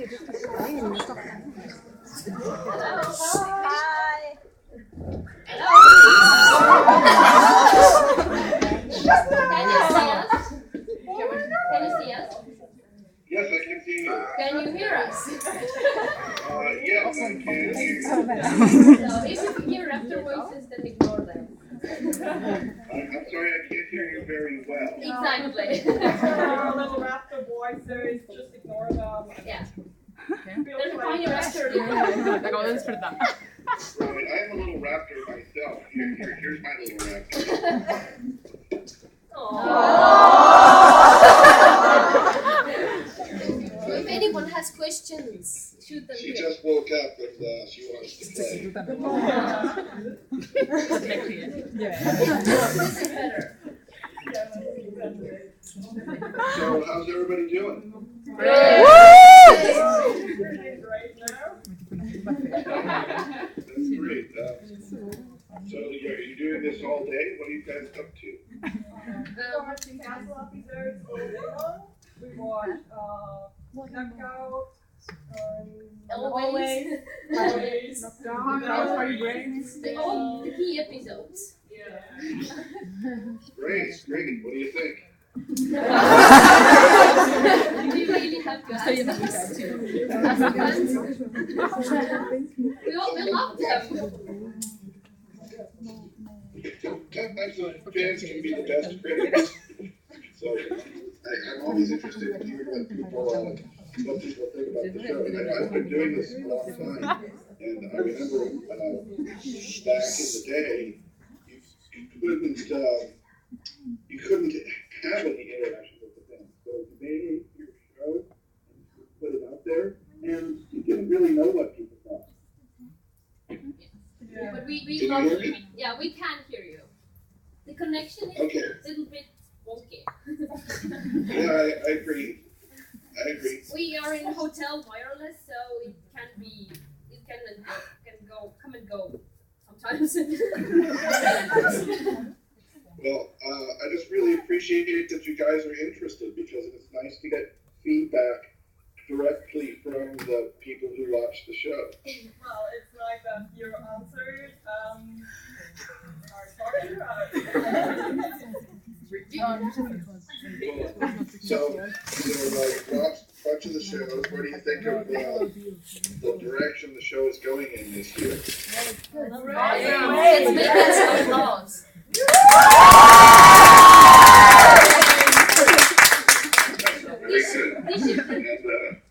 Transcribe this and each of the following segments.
Hi. Can you see us? Yes, I can see you. Can you hear us? Yes, I can hear you. So if you hear raptor voices, then ignore them. I'm sorry, I can't hear you very well. Exactly. Our little raptor voices, just ignore them. Yeah. Feel There's a free. tiny raptor. Right, I'm a little raptor myself. Here's my little raptor. So if anyone has questions, shoot them She here. just woke up and she wants to play. This is better. So, how's everybody doing? Great. Right now. That's great. So, you're doing this all day? What are you guys up to? Watching castle episodes all day long. We watch Knockout. Always. Brains. The key episodes. Great. What do you think? We really have to ask us. We love them. Sometimes the fans can be the best critics. So I'm always interested to hear what people think about the show. And I've been doing this a long time, and I remember back in the day, you couldn't have any interaction with the fans. So you made your show and you put it out there, and you didn't really know what people thought. Yeah. But we Can love you hear you. me? Yeah, we can hear you. The connection is Okay. a little bit wonky. Yeah, I agree. We are in hotel wireless, so it can come and go sometimes. Well, I just really appreciate that you guys are interested, because it's nice to get feedback directly from the people who watch the show. Well, it's like that you answered our talking about it. So watch the shows. What do you think of the direction the show is going in this year? Let's make that some applause. Very good. And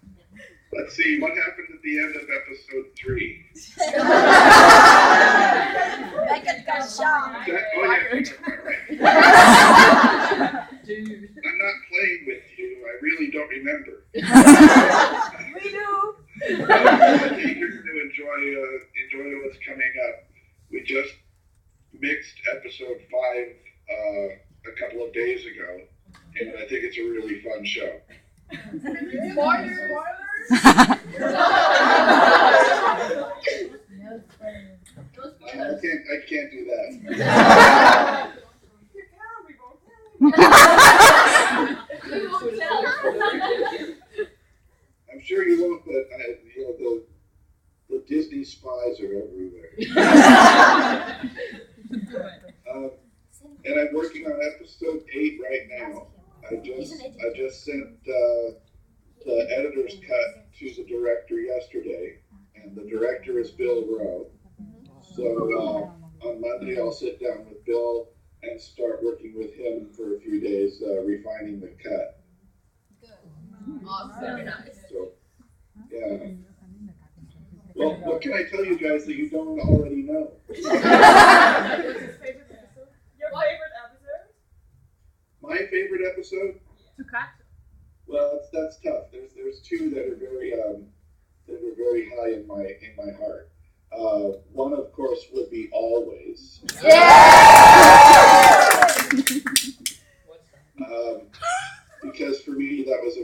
let's see, what happened at the end of episode 3? Megan got shot. I'm not playing with you. I really don't remember. We do. I think you're going to enjoy what's coming up. We just mixed episode 5 a couple of days ago, and I think it's a really fun show. Spoilers! I can't do that. You can, we won't. We won't tell. I'm sure you won't, but the Disney spies are everywhere. And I'm working on episode 8 right now. I just sent the editor's cut to the director yesterday, and the director is Bill Rowe. So on Monday I'll sit down with Bill and start working with him for a few days, refining the cut. Awesome. Very nice. So, yeah. Well, what can I tell you guys that you don't already know? Your favorite episode? My favorite episode? To cut. Well, that's tough. There's 2 that are very high in my heart. One, of course, would be Always. Because for me, that was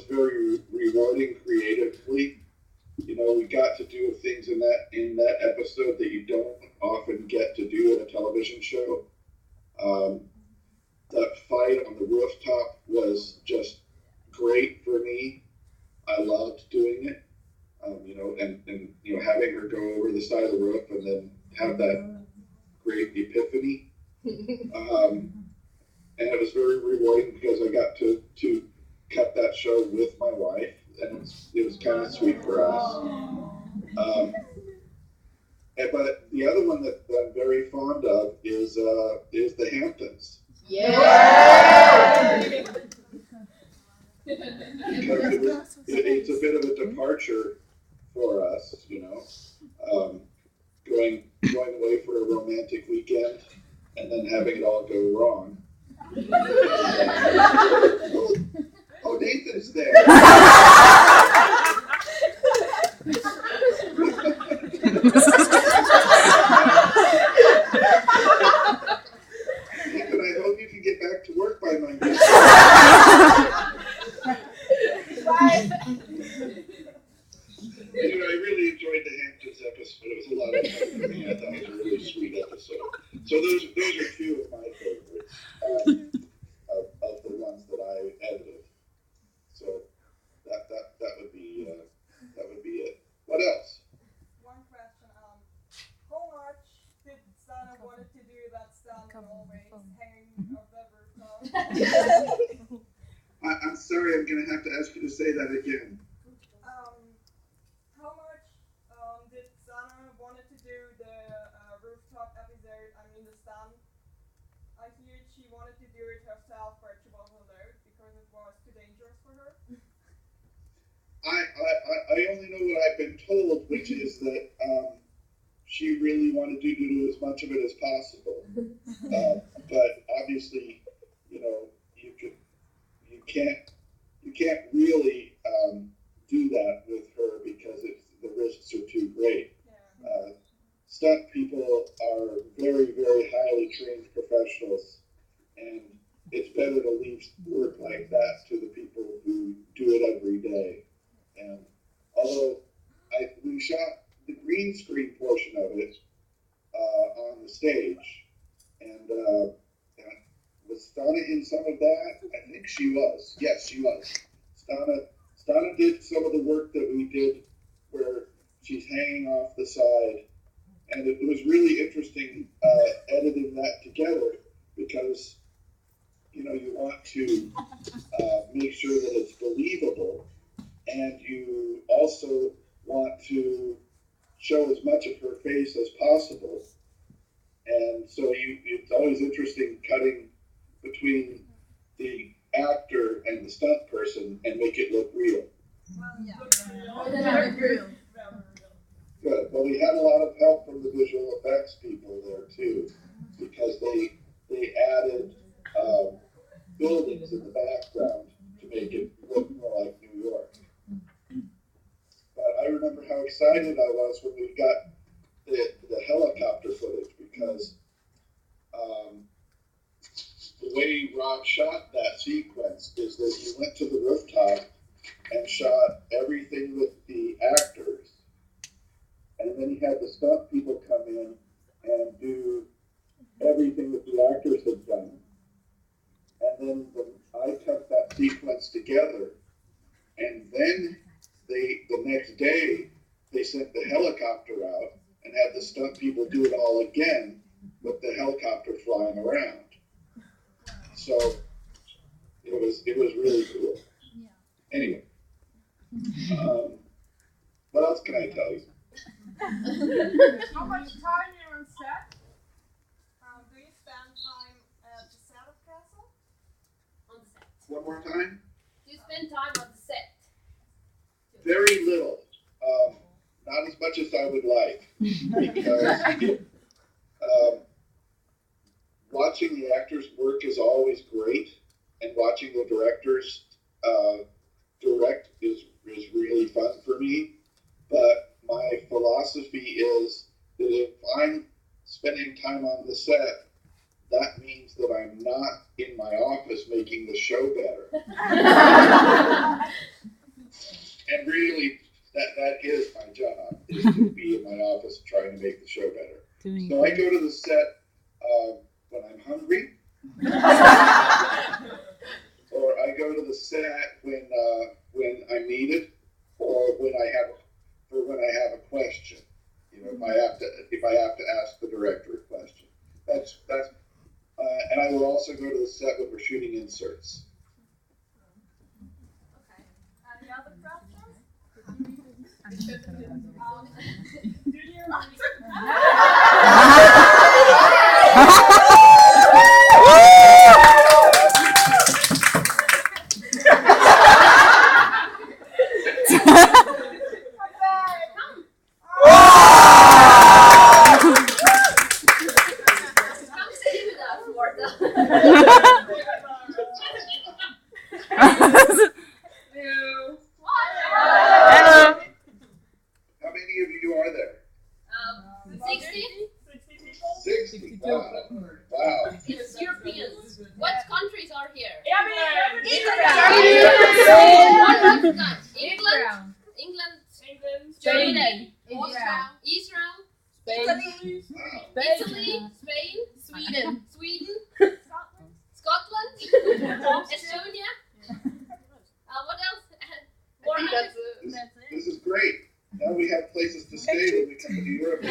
very rewarding creatively. You know, we got to do things in that episode that you don't often get to do in a television show. That fight on the rooftop was just great for me. I love the side of the roof and then have that great epiphany. And it was very rewarding because I got to cut that show with my wife, and it was kind of sweet for us. But the other one that I'm very fond of is the Hamptons. Yeah. Because it's a bit of a departure for us, you know, going away for a romantic weekend and then having it all go wrong. Oh, Nathan's there. Nathan, I hope you can get back to work by Monday. Anyway, I really enjoyed the Hamptons episode. It was a lot of fun for me. I thought it was a really sweet episode. So those are two of my favorites of the ones that I edited. So that would be it. What else? One question. How much did Sana wanted to do that stand always hanging off the rooftop? I'm sorry, I'm going to have to ask you to say that again. How much did Sana wanted to do the rooftop episode? I mean the stand. I heard she wanted to do it herself, but she wasn't allowed because it was too dangerous for her. I only know what I've been told, which is that she really wanted to do as much of it as possible. But obviously, you know, you can't really do that with her because the risks are too great. Yeah. Stunt people are very, very highly trained professionals, and it's better to leave work like that to the people who do it every day. And although we shot the green screen portion of it on the stage, and was Stana in some of that? I think she was. Yes, she was. Stana did some of the work that we did where she's hanging off the side, and it was really interesting editing that together because, you know, you want to make sure that it's believable, and you also want to show as much of her face as possible. And so it's always interesting cutting between the actor and the stunt person and make it look real. Good. Well, we had a lot of help from the visual effects people there too, because they added buildings in the background to make it look more like New York. But I remember how excited I was when we got the helicopter footage, because the way Rob shot that sequence is that he went to the rooftop and shot everything with the actors, and then he had the stunt people come in and do everything that the actors had done. And then I cut that sequence together, and then the next day they sent the helicopter out and had the stunt people do it all again with the helicopter flying around. So it was really cool. Anyway, what else can I tell you? How much time you're on set? Do you spend time at the set of Castle? On the set. One more time? Do you spend time on the set? Very little. Not as much as I would like, because watching the actors work is always great, and watching the directors direct is really fun for me. But my philosophy is that if I'm spending time on the set, that means that I'm not in my office making the show better. And really, that is my job, is to be in my office trying to make the show better. So I go to the set when I'm hungry, or I go to the set when I'm needed, or when I have a question. You know, if I Do you? Come stay with us, Martha. Hello. How many of you are there? 60? 60. Wow. Wow. It's Europeans. What countries are here? England, Germany, Austria, Israel, Italy. Italy, Spain, Sweden, Scotland, Estonia. What else? This is great. Now we have places to stay when we come to Europe. The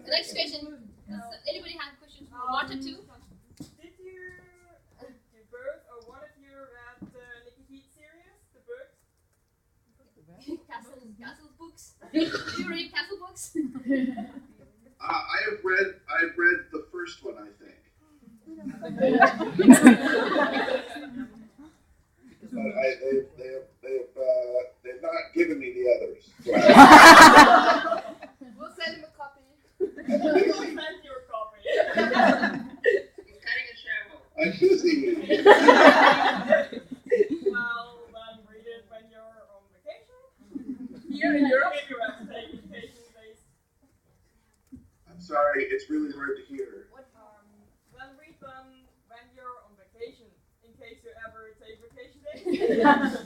next question. Does anybody have questions for Martha too? Did you both or one of you read the Nikki Heat series, the books? Castle books. Do you read Castle books? I've read the first one, I think. But they've not given me the others. We'll send him a copy. We'll send you a copy. I'm busy. Well, then read it when you're on vacation. Here in Europe. If you have vacation days. I'm sorry, it's really hard to hear. Then read them when you're on vacation, in case you ever take vacation days.